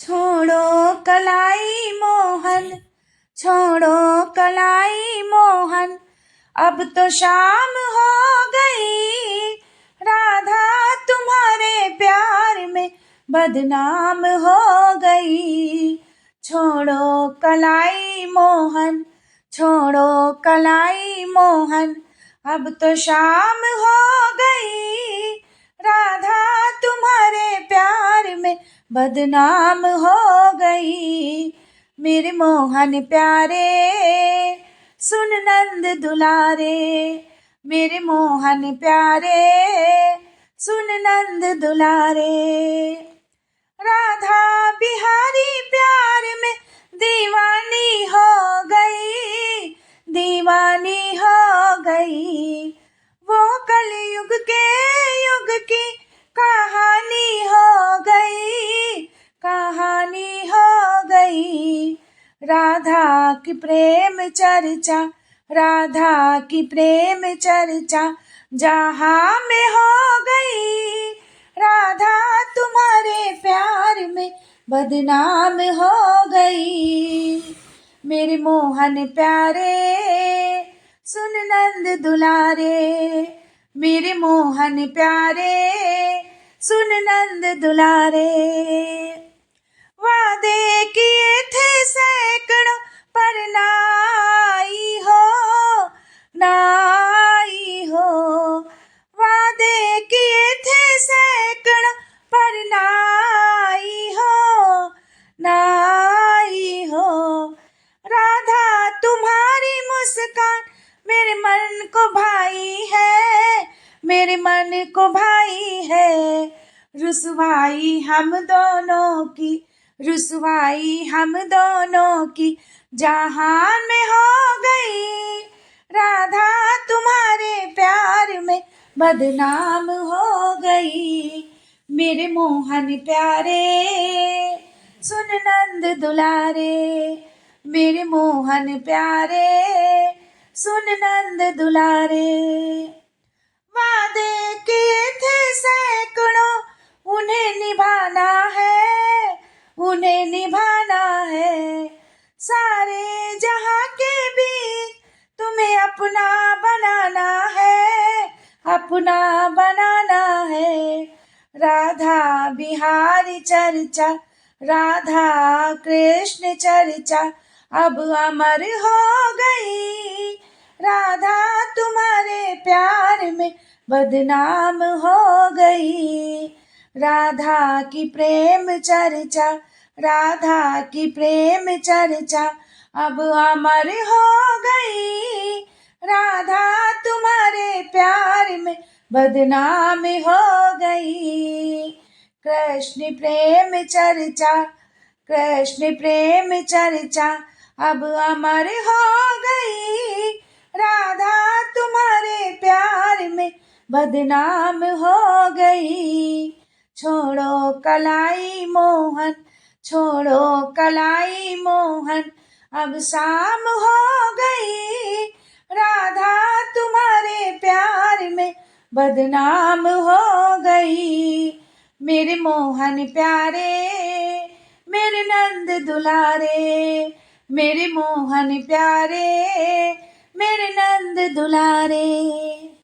छोड़ो कलाई मोहन, छोड़ो कलाई मोहन, अब तो शाम हो गई। राधा तुम्हारे प्यार में बदनाम हो गई। छोड़ो कलाई मोहन, छोड़ो कलाई मोहन, अब तो शाम हो गई। राधा तुम्हारे प्यार में बदनाम हो गई। मेरे मोहन प्यारे सुन नंद दुलारे, मेरे मोहन प्यारे सुन नंद दुलारे। राधा बिहारी प्यार में दीवानी हो गई, दीवानी हो गई। वो कलयुग के युग की कहानी हो गई, कहानी हो गई। राधा की प्रेम चर्चा, राधा की प्रेम चर्चा जहां में हो गई। राधा तुम्हारे प्यार में बदनाम हो गई। मेरे मोहन प्यारे सुन नंद दुलारे, मेरे मोहन प्यारे सुन नंद दुलारे। वादे किए थे सैकड़ों पर ना आई हो, ना आई हो। वादे किए थे सैकड़ों पर ना आई हो, ना आई हो। राधा तुम्हारी मुस्कान मेरे मन को भाई है, मेरे मन को भाई है। रुसवाई हम दोनों की, रुसवाई हम दोनों की जहान में हो गई। राधा तुम्हारे प्यार में बदनाम हो गई। मेरे मोहन प्यारे सुन नंद दुलारे, मेरे मोहन प्यारे सुन नंद दुलारे। वादे किए थे सैकड़ों उन्हें निभाना है, उन्हें निभाना है। सारे जहां के बीच तुम्हें अपना बनाना है, अपना बनाना है। राधा बिहारी चर्चा, राधा कृष्ण चर्चा अब अमर हो गई। राधा तुम्हारे प्यार में बदनाम हो गई। राधा की प्रेम चर्चा, राधा की प्रेम चर्चा अब अमर हो गई। राधा तुम्हारे प्यार में बदनाम हो गई। कृष्ण प्रेम चर्चा, कृष्ण प्रेम चर्चा अब अमर हो गई। राधा तुम्हारे प्यार में बदनाम हो गई। छोड़ो कलाई मोहन, छोड़ो कलाई मोहन, अब शाम हो गई। राधा तुम्हारे प्यार में बदनाम हो गई। मेरे मोहन प्यारे मेरे नंद दुलारे, मेरे मोहन प्यारे मेरे नंद दुलारे।